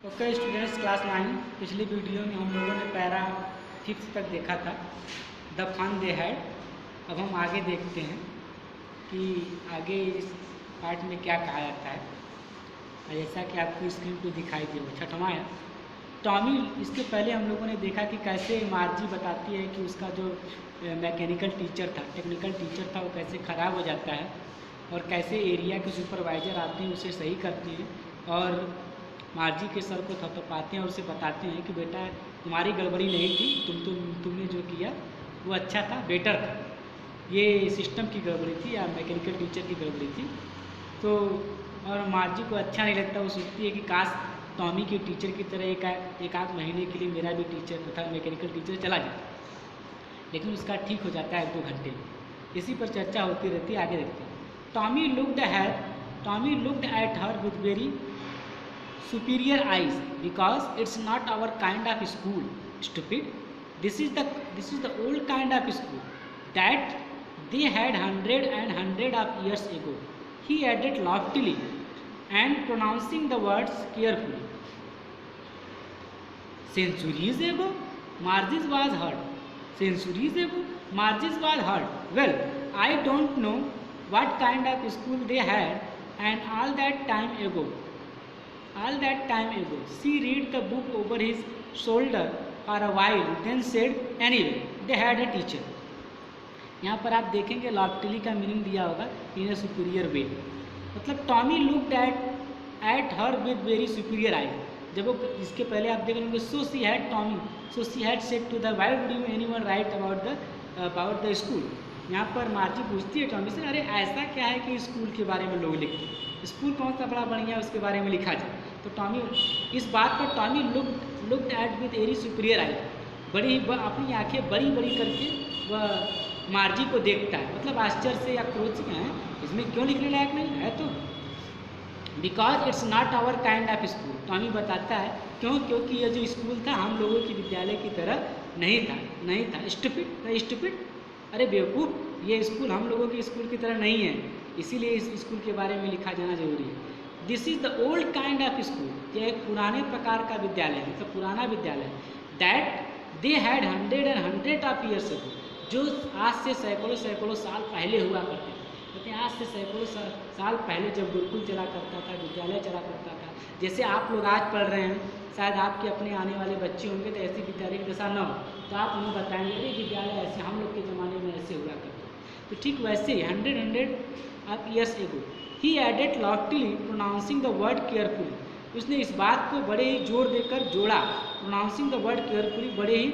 Okay students, class 9 पिछली video में हम लोगों ने पैरा 5th तक देखा था, द फन दे हैड। अब हम आगे देखते हैं कि आगे इस पार्ट में क्या कहा जाता है। जैसा कि आपको स्क्रीन पे दिखाई दे, छठवां है टॉमी। इसके पहले हम लोगों ने देखा कि कैसे मार्जी बताती है कि उसका जो मैकेनिकल टीचर था, टेक्निकल टीचर था, वो कैसे ख़राब हो जाता है और कैसे एरिया के सुपरवाइज़र आते हैं उसे सही करती हैं और मार्जी के सर को थपथपाते हैं और उसे बताते हैं कि बेटा तुम्हारी गड़बड़ी नहीं थी, तुमने जो किया वो अच्छा था, बेटर था, ये सिस्टम की गड़बड़ी थी या मैकेनिकल टीचर की गड़बड़ी थी। तो और मार्जी को अच्छा नहीं लगता, वो सोचती है कि काश टॉमी के टीचर की तरह एक आध महीने के लिए मेरा भी टीचर तथा मैकेनिकल टीचर चला जाता, लेकिन उसका ठीक हो जाता है 1-2 घंटे में। इसी पर चर्चा होती रहती है, आगे देखते हैं। Tommy looked at her with very superior eyes because it's not our kind of school, stupid. This is the old kind of school that they had hundred of years ago, he added loftily and pronouncing the words carefully. Centuries ago Margis was heard. Centuries ago Margis was heard. Well, I don't know what kind of school they had, and all that time ago she read the book over his shoulder for a while, then said, anyway, they had a teacher. यहाँ पर आप देखेंगे लॉफ्टिली का meaning दिया होगा इन ए superior way, मतलब Tommy looked at her with very superior eye. जब वो इसके पहले आप देख लेंगे so she had said to the why would you anyone write about the school. यहाँ पर मार्जी पूछती है टॉमी से, अरे ऐसा क्या है कि स्कूल के बारे में लोग लिखते हैं, स्कूल कौन सा बड़ा बढ़िया उसके बारे में लिखा जाए। तो टॉमी इस बात पर Tommy looked at with very superior eye, अपनी आंखें बड़ी बड़ी करके वह मार्जी को देखता है, मतलब आश्चर्य से या क्रोध से, हैं इसमें क्यों लिखने लायक नहीं है। तो because it's not our kind of school, Tommy बताता है क्योंकि यह जो स्कूल था हम लोगों की विद्यालय की तरह नहीं था। स्टूपिड, अरे बेवकूफ़, ये स्कूल हम लोगों के स्कूल की तरह नहीं है, इसीलिए इस स्कूल के बारे में लिखा जाना जरूरी है। This is the old kind of school, यह एक पुराने प्रकार का विद्यालय है, मतलब पुराना विद्यालय। That they had hundred of years ago, जो आज से सैकड़ों साल पहले हुआ करते थे। कहते हैं आज से सैकड़ों साल पहले जब गुरुकुल चला करता था, विद्यालय चला करता था, जैसे आप लोग आज पढ़ रहे हैं, शायद आपके अपने आने वाले बच्चे होंगे तो ऐसी विद्यालय की दशा न हो, तो आप उन्हें बताएंगे अरे विद्यालय ऐसे हम लोग के ज़माने में ऐसे हुआ करते। तो ठीक वैसे ही hundred of years ago he added loftily pronouncing the word carefully, उसने इस बात को बड़े ही जोर देकर जोड़ा, प्रोनाउंसिंग द वर्ड केयरफुली, बड़े ही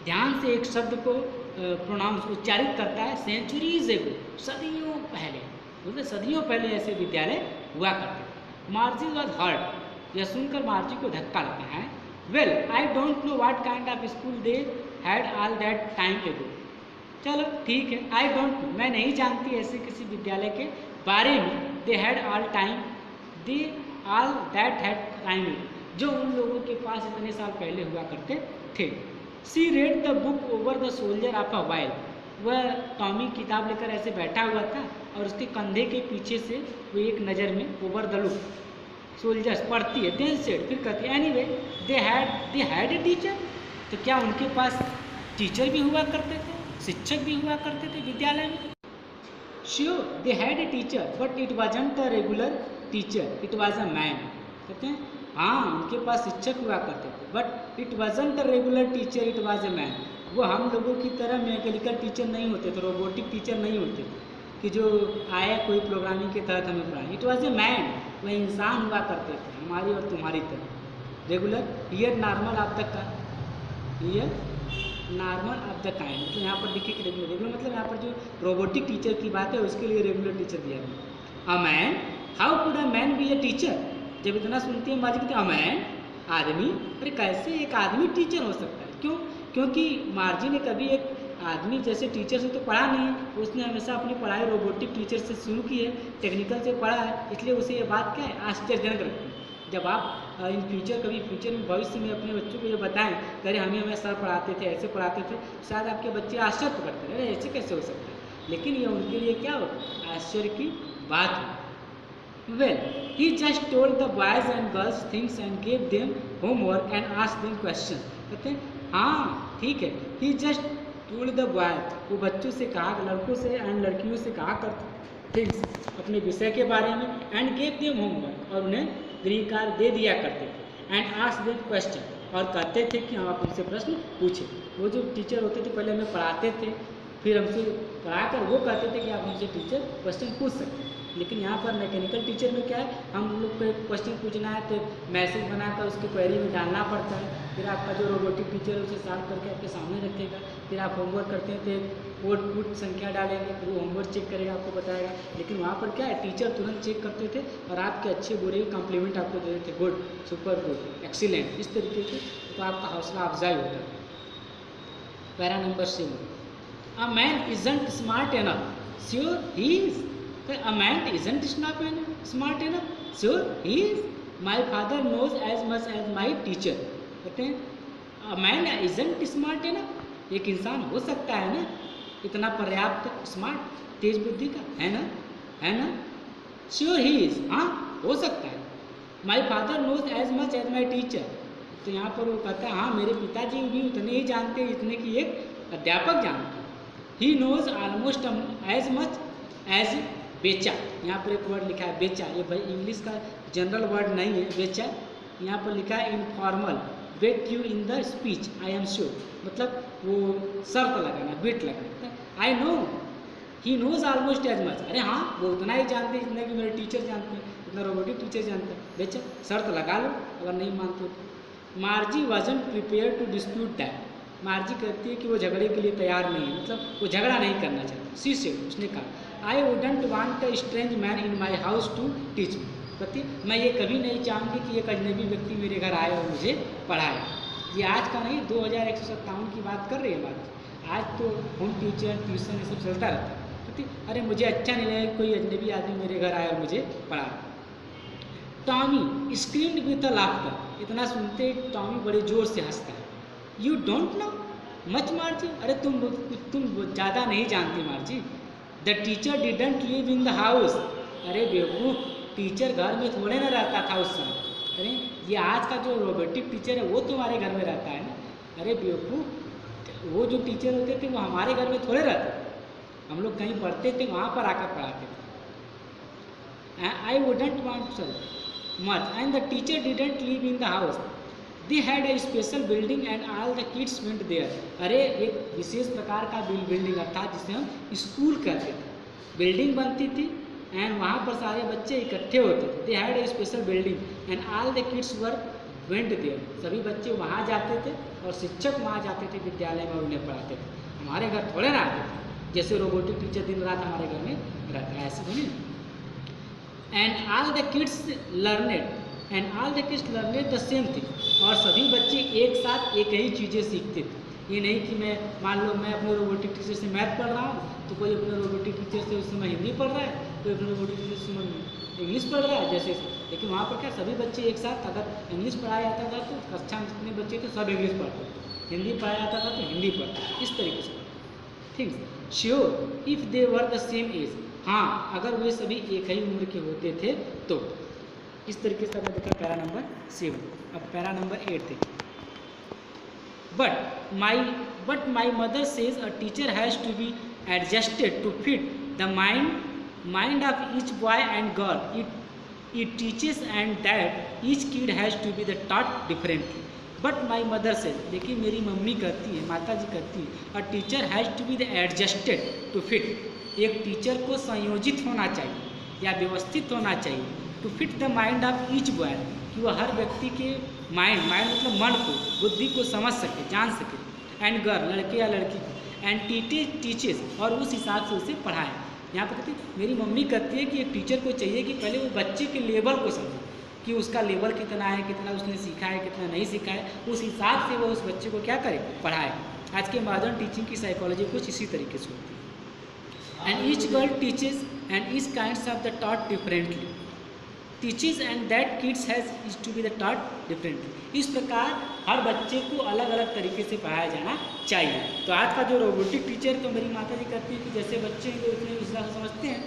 ध्यान से एक शब्द को प्रोनाउंस उच्चारित करता है। सेंचुरीज एगो, सदियों पहले, मतलब सदियों पहले ऐसे विद्यालय हुआ करते। मार्जी वॉज हर्ट, यह सुनकर मार्जी को धक्का लगा है। Well I don't know what kind of school they had all that time एगो, चलो ठीक है, आई डोंट नो, मैं नहीं जानती ऐसे किसी विद्यालय के बारे में। They had all that had time, जो उन लोगों के पास इतने साल पहले हुआ करते थे। She read the book over the shoulder of a while, वह टॉमी किताब लेकर ऐसे बैठा हुआ था और उसके कंधे के पीछे से वो एक नज़र में ओवर द लुक सोल्जर्स पढ़ती है। देन सेड, फिर कहती है anyway they had a teacher, तो क्या उनके पास टीचर भी हुआ करते थे, शिक्षक भी हुआ करते थे विद्यालय में। Sure they had a teacher but it wasn't a regular teacher, it was a man. कहते हैं हाँ उनके पास शिक्षक हुआ करते थे, but it wasn't a regular teacher, it was a man. वो हम लोगों की तरह मैकेनिकल टीचर नहीं होते थे, रोबोटिक टीचर नहीं होते थे कि जो आया कोई प्रोग्रामिंग के तहत हमें पढ़ाए। इट वाज ए मैन, वह इंसान हुआ करते थे हमारी और तुम्हारी तरह। Regular here normal of the kind, मतलब यहाँ पर देखिए कि रेगुलर मतलब यहाँ पर जो रोबोटिक टीचर की बात है उसके लिए रेगुलर टीचर दिया गया। A man, how could a man B a teacher, जब इतना सुनते हैं मार्जी कहते हैं अ मैन, आदमी, अरे कैसे एक आदमी टीचर हो सकता है। क्यों? क्योंकि मार्जी ने कभी एक आदमी जैसे टीचर से तो पढ़ा नहीं है, उसने हमेशा अपनी पढ़ाई रोबोटिक टीचर से शुरू की है, टेक्निकल से पढ़ा है, इसलिए उसे ये बात क्या है आश्चर्यजनक लगती है। जब आप इन फ्यूचर में भविष्य में अपने बच्चों को ये बताएं कि अरे हमें सर पढ़ाते थे, ऐसे पढ़ाते थे, शायद आपके बच्चे आश्चर्य पकड़ते हैं, अरे ऐसे कैसे हो सकता है, लेकिन ये उनके लिए क्या हो आश्चर्य की बात हो। Well, he just told the boys and girls things and gave them homework and asked them questions. कहते हैं हाँ ठीक है, he just told the boys, वो बच्चों से कहा, लड़कों से एंड लड़कियों से कहा करते थिंग्स अपने विषय के बारे में, एंड गेव देम होमवर्क, और उन्हें गृह कार्य दे दिया करते थे, एंड आस्क देम क्वेश्चन, और कहते थे कि हम आप उनसे प्रश्न पूछें। वो जो टीचर होते थे पहले हमें पढ़ाते थे, फिर हमसे पढ़ाकर वो कहते थे कि आप हमसे टीचर क्वेश्चन पूछ सकते हैं। लेकिन यहाँ पर मैकेनिकल टीचर में क्या है, हम लोग को क्वेश्चन पूछना है तो मैसेज बनाकर उसके क्वेरी में डालना पड़ता है, फिर आपका जो रोबोटिक टीचर है उसे सॉल्व करके आपके सामने रखेगा, फिर आप होमवर्क करते हैं तो कोड पुट संख्या डालेंगे, फिर वो होमवर्क चेक करेगा, आपको बताएगा। लेकिन वहाँ पर क्या है, टीचर तुरंत चेक करते थे और आपके अच्छे बुरे कॉम्प्लीमेंट आपको दे देते थे, गुड, सुपर गुड, एक्सीलेंट, इस तरीके से तो आपका हौसला अफजाई होता है। Para number 7, a man isn't smart enough, sure he is. A man isn't smart enough. Sure, he is. My father knows as much as my teacher. कहते हैं a man isn't smart enough. एक इंसान हो सकता है ना इतना पर्याप्त स्मार्ट, तेज बुद्धि का, है ना? Sure he is. हाँ हो सकता है। My father knows as much as my teacher. तो यहाँ पर वो कहता है हाँ मेरे पिताजी भी उतने ही जानते हैं जितने कि एक अध्यापक जानते हैं। He knows almost as much as बेचा, यहाँ पर एक वर्ड लिखा है बेचा, ये भाई इंग्लिश का जनरल वर्ड नहीं है बेचा, यहाँ पर लिखा है informal, bet you in the speech, I am sure, मतलब वो शर्त लगाना, बेट लगाना। I know, he knows almost as much, अरे हाँ वो उतना ही जानते हैं जितना कि मेरे टीचर जानते हैं, जितना रोबोटिक टीचर जानते हैं। बेचा, शर्त लगा लो अगर नहीं मानते तो। Margie wasn't prepared to dispute that, Margie कहती है कि वो झगड़े के लिए तैयार नहीं है, मतलब वो झगड़ा नहीं करना चाहती। सी से उसने कहा I wouldn't want a strange man in my house to teach me, कहती मैं ये कभी नहीं चाहूँगी कि एक अजनबी व्यक्ति मेरे घर आए और मुझे पढ़ाए। ये आज का नहीं, 2157 की बात कर रही है बात। आज तो होम टीचर, ट्यूशन ये सब चलता रहता है। कहती अरे मुझे अच्छा नहीं लगेगा कोई अजनबी आदमी मेरे घर आए और मुझे पढ़ाए। Tommy screamed with a laughter, इतना सुनते टॉमी बड़े जोर से हंसता है। यू डोंट नो मच मार्जी, अरे तुम ज़्यादा नहीं जानती मार्जी। The teacher didn't live in the house, अरे बेवकूफ़ टीचर घर में थोड़े ना रहता था उस समय। अरे ये आज का जो रोबोटिक टीचर है वो तुम्हारे घर में रहता है ना, अरे बेवकूफ़ वो जो टीचर होते थे वो हमारे घर में थोड़े रहते थे, हम लोग कहीं पढ़ते थे वहाँ पर आकर पढ़ाते थे। I wouldn't want sir much and the teacher didn't live in the house, they had a special building and all the kids went there, अरे एक विशेष प्रकार का बिल्डिंग अर्थात जिसे हम स्कूल कहते थे, बिल्डिंग बनती थी एंड वहाँ पर सारे बच्चे इकट्ठे होते थे। They had a special building and all the kids were went there, सभी बच्चे वहाँ जाते थे और शिक्षक वहाँ जाते थे विद्यालय में और उन्हें पढ़ाते थे। हमारे घर थोड़े ना आते थे, जैसे रोबोटिक टीचर दिन रात हमारे घर में रहता है, ऐसे नहीं। And all the kids learned and all the kids learned the same thing, और सभी बच्चे एक साथ एक ही चीज़ें सीखते थे। ये नहीं कि मैं मान लो मैं अपने रोबोटिक टीचर से मैथ पढ़ रहा हूँ तो कोई अपने रोबोटिक टीचर से उस समय हिंदी पढ़ रहा है, कोई अपने रोबोटिक टीचर से इंग्लिश पढ़ रहा है जैसे। लेकिन वहाँ पर क्या सभी बच्चे एक साथ, अगर इंग्लिश पढ़ाया जाता था तो कक्षा में जितने बच्चे थे सब इंग्लिश पढ़ते थे, हिंदी पढ़ाया जाता था तो हिंदी पढ़ते, इस तरीके से things. Sure if they were the same age, हाँ अगर वे सभी एक ही उम्र के होते थे तो। इस तरीके से देखा पैरा नंबर 7। अब पैरा नंबर 8 थे। But my mother says a teacher has to be adjusted to fit the mind of each boy and girl, it teaches and that each kid has to be the taught differently. But my mother says, देखिए मेरी mummy कहती है, माता जी कहती है, a teacher has to be the adjusted to fit, एक teacher को संयोजित होना चाहिए या व्यवस्थित होना चाहिए, to fit the mind of each boy, कि वह हर व्यक्ति के माइंड मतलब मन को, बुद्धि को समझ सके, जान सके, एंड गर्ल लड़के या लड़की को, एंड टीचेस और उस हिसाब से उसे पढ़ाएं। यहाँ पर कहते मेरी मम्मी कहती है कि एक टीचर को चाहिए कि पहले वो बच्चे के लेवल को समझे कि उसका लेवल कितना है, कितना उसने सीखा है, कितना नहीं सीखा है, उस हिसाब से वो उस बच्चे को क्या करे, पढ़ाए। आज के मॉडर्न टीचिंग की साइकोलॉजी कुछ इसी तरीके से होती है। And each girl teaches and each kinds of the taught differently, teaches and that kids has to be the taught differently. इस प्रकार हर बच्चे को अलग अलग तरीके से पढ़ाया जाना चाहिए। तो आज का जो रोबोटिक टीचर, तो मेरी माता जी कहती है कि जैसे बच्चे हैं तो उतने दूसरा समझते हैं,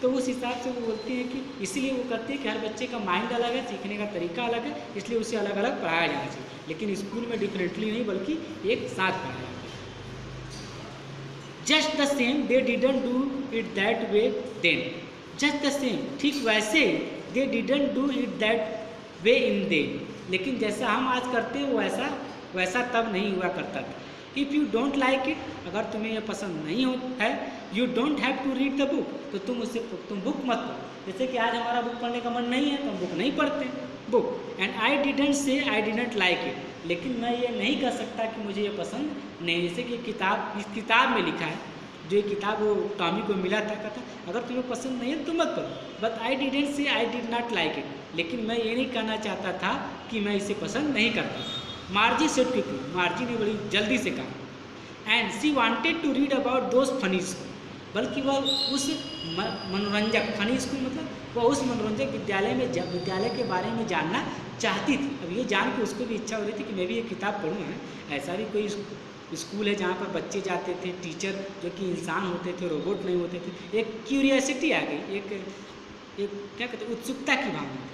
तो उस हिसाब से वो बोलते हैं कि इसीलिए वो कहते हैं कि हर बच्चे का माइंड अलग है, सीखने का तरीका अलग है, इसलिए उसे अलग अलग पढ़ाया जाना चाहिए, लेकिन स्कूल में डिफरेंटली नहीं बल्कि एक साथ पढ़ाया जाता है। Just the same they didn't do it that way then, just the same ठीक वैसे they didn't do it that way in day, लेकिन जैसा हम आज करते हैं वैसा तब नहीं हुआ करता था। If you don't like it, अगर तुम्हें यह पसंद नहीं हो है, you don't have to read the book, तो तुम बुक मत पढ़ो। जैसे कि आज हमारा बुक पढ़ने का मन नहीं है तो हम बुक नहीं पढ़ते book. And I didn't say I didn't like it, लेकिन मैं ये नहीं कह सकता कि मुझे ये पसंद नहीं। जैसे कि इस किताब में लिखा है, जो ये किताब वो टॉमी को मिला था, कहता अगर तुम्हें पसंद नहीं है तो मत पढ़ो, but I didn't say I did not like it, लेकिन मैं ये नहीं कहना चाहता था कि मैं इसे पसंद नहीं करता। मार्जी सेड क्विकली, मार्जी ने बड़ी जल्दी से कहा। And she wanted to read about those funny school, बल्कि वह उस मनोरंजक, फनी स्कूल मतलब वह उस मनोरंजक विद्यालय के बारे में जानना चाहती थी। अब ये जान के उसको भी इच्छा हो रही थी कि मैं भी ये किताब पढ़ूँ। ऐसा भी कोई स्कूल है जहाँ पर बच्चे जाते थे, टीचर जो कि इंसान होते थे, रोबोट नहीं होते थे। एक क्यूरियोसिटी आ गई, एक क्या कहते हैं, उत्सुकता की भावना।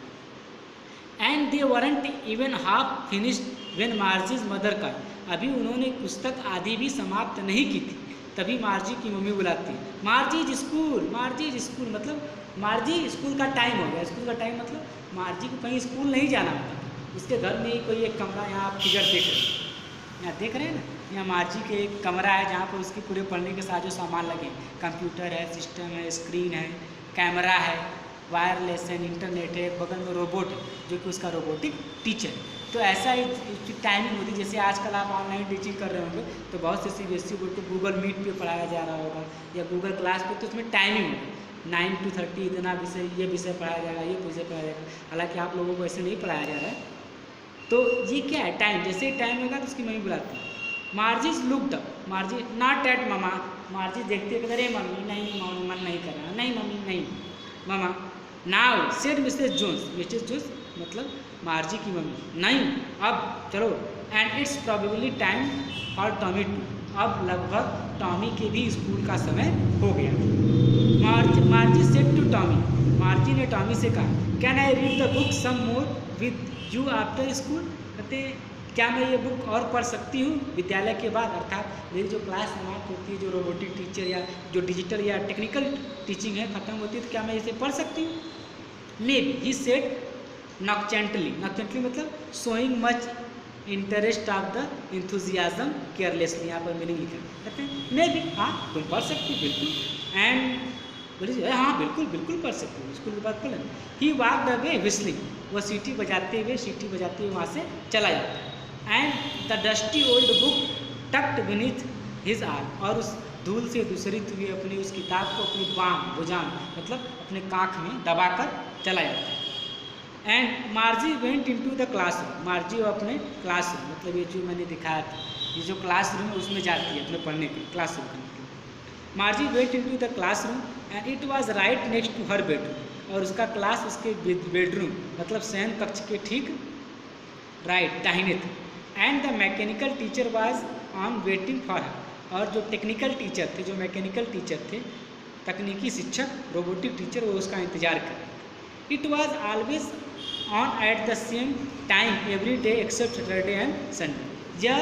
And they weren't even half finished when Margie's mother का, अभी उन्होंने पुस्तक आदि भी समाप्त नहीं की थी, तभी मार्जी की मम्मी बुलाती है, मार्जीज स्कूल, मार्जीज स्कूल, मतलब मार्जी स्कूल का टाइम हो गया। स्कूल का टाइम मतलब मार्जी को कहीं स्कूल नहीं जाना होता था, उसके घर में ही कोई एक कमरा, यहाँ आप फिगर देख रहे हैं, यहाँ देख रहे हैं ना, यहाँ मार्जी के एक कमरा है जहाँ पर उसके पूरे पढ़ने के साथ जो सामान लगे, कंप्यूटर है, सिस्टम है, स्क्रीन है, कैमरा है, वायरलेस है, इंटरनेट है, बगल में रोबोट है जो कि उसका रोबोटिक टीचर है। तो ऐसा ही टाइमिंग होती है, जैसे आजकल आप ऑनलाइन टीचिंग कर रहे होंगे तो बहुत से CBSE बोर्ड को गूगल मीट पे पढ़ाया जा रहा होगा या गूगल क्लास पे, तो उसमें टाइमिंग होगी 9 to 30 इतना विषय, ये विषय पढ़ाया जाएगा, ये विषय पढ़ाया जाएगा। हालांकि आप लोगों को ऐसे नहीं पढ़ाया जा रहा है। तो ये क्या है, टाइम, जैसे ही टाइम होगा तो उसकी मम्मी बुलाती है। Margie's looked up, Margie not at mama, Margie देखते हैं, अरे मम्मी नहीं, मन नहीं कर रहा, नहीं मम्मी नहीं, mama. Now said Mrs Jones, Mrs Jones मतलब मार्जी की मम्मी, नहीं अब चलो। And it's probably time for Tommy to, अब लगभग टॉमी के भी स्कूल का समय हो गया। Margie said to Tommy, Margie ने टॉमी से कहा, can I read the book some more with you after school, कहते क्या मैं ये बुक और पढ़ सकती हूँ विद्यालय के बाद, अर्थात मेरी जो क्लास समाप्त होती है, जो रोबोटिक टीचर या जो डिजिटल या टेक्निकल टीचिंग है खत्म होती है, तो क्या मैं इसे पढ़ सकती हूँ। मे बी ही सेड नॉक्चेंटली, नॉक्चेंटली मतलब showing much interest of the enthusiasm carelessly, यहाँ पर मीनिंग लिखा है, कहते हैं मे बी, हाँ तुम पढ़ सकती बिल्कुल। एंड बोलिए हाँ बिल्कुल बिल्कुल पढ़ सकती हूँ, स्कूल के बाद पढ़ लेना। ही वॉक्ड अवे व्हिस्लिंग, वह सीटी बजाते हुए वहाँ से चला जाता है। And the dusty old book tucked beneath his arm, और उस धूल से दूसरित हुई अपनी उस किताब को अपनी भुजान मतलब अपने कांख में दबाकर चला जाता है। And मार्जी went into the classroom, मार्जी अपने क्लासरूम मतलब ये जो मैंने दिखाया था, ये जो क्लासरूम है उसमें जाती है अपने पढ़ने के क्लासरूम करने के लिए। Margie went into the classroom and it was right next to her bedroom, और उसका क्लास उसके बेडरूम मतलब शयन कक्ष के ठीक राइट दाहिने थे। And the mechanical teacher was on waiting for her, और जो टेक्निकल टीचर थे, जो मैकेनिकल टीचर थे, तकनीकी शिक्षक, रोबोटिक टीचर, वो उसका इंतजार कर रहे थे। It was always on at the same time every day except Saturday and Sunday, यह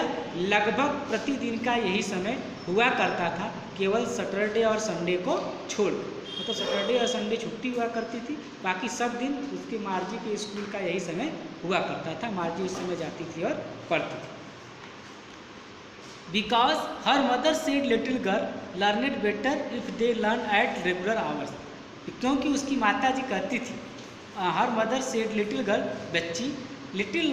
लगभग प्रतिदिन का यही समय हुआ करता था, केवल सैटरडे और संडे को छोड़, मतलब सैटरडे और संडे छुट्टी हुआ करती थी, बाकी सब दिन उसके मार्जी के स्कूल का यही समय हुआ करता था। मार्जी उस समय जाती थी और पढ़ती थी। Because her mother said little girl learn better if they learn at regular hours, क्योंकि उसकी माता जी कहती थी, her mother said little girl बच्ची, little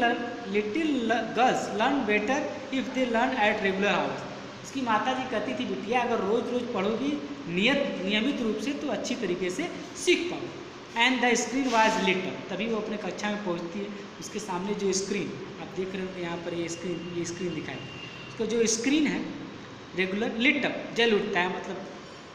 girls learn better if they learn at regular hours, उसकी माता जी कहती थी बिटिया अगर रोज़ रोज़ पढ़ोगी नियमित रूप से तो अच्छी तरीके से सीख पाओ। And the screen was lit up, तभी वो अपने कक्षा में पहुंचती है, उसके सामने जो स्क्रीन आप देख रहे हो यहाँ पर ये स्क्रीन दिखाई, उसका जो स्क्रीन है रेगुलर लिट अप जल उठता है मतलब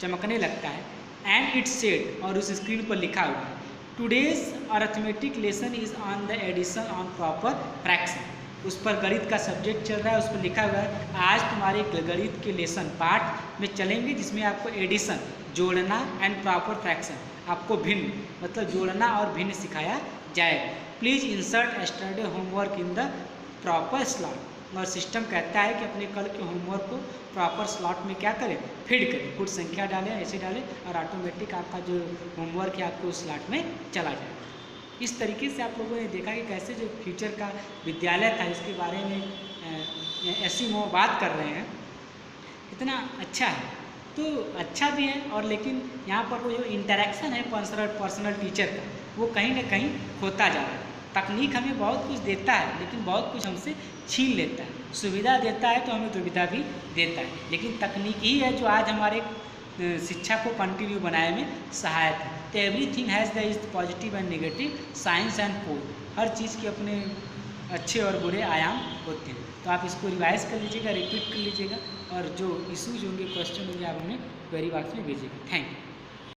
चमकने लगता है। एंड इट सेड, और उस स्क्रीन पर लिखा हुआ है, today's arithmetic lesson is on the addition on proper fraction, उस पर गणित का सब्जेक्ट चल रहा है, उस पर लिखा हुआ है आज तुम्हारे गणित के लेसन पार्ट में चलेंगे जिसमें आपको एडिशन, जोड़ना एंड प्रॉपर फ्रैक्शन, आपको भिन्न मतलब जोड़ना और भिन्न सिखाया जाएगा। Please insert yesterday homework in the proper slot. और सिस्टम कहता है कि अपने कल के होमवर्क को प्रॉपर स्लॉट में क्या करें, फीड करें, कुछ संख्या डालें, ऐसे डालें और ऑटोमेटिक आपका जो होमवर्क है आपको उस स्लॉट में चला जाएगा। इस तरीके से आप लोगों ने देखा कि कैसे जो फ्यूचर का विद्यालय था इसके बारे में ऐसी वो बात कर रहे हैं, इतना अच्छा है। तो अच्छा भी है और लेकिन यहाँ पर वो जो इंटरेक्शन है पर्सनल टीचर का वो कहीं ना कहीं होता जा रहा है। तकनीक हमें बहुत कुछ देता है लेकिन बहुत कुछ हमसे छीन लेता है। सुविधा देता है तो हमें दुविधा भी देता है, लेकिन तकनीक ही है जो आज हमारे शिक्षा को कंटिन्यू बनाने में सहायक है। तो everything has the is positive and negative science and pole, हर चीज़ के अपने अच्छे और बुरे आयाम होते हैं। तो आप इसको रिवाइज कर लीजिएगा, रिपीट कर लीजिएगा और जो इशूज होंगे, क्वेश्चन होंगे आप हमें क्वेरी बॉक्स में भेजिएगा। Thank you.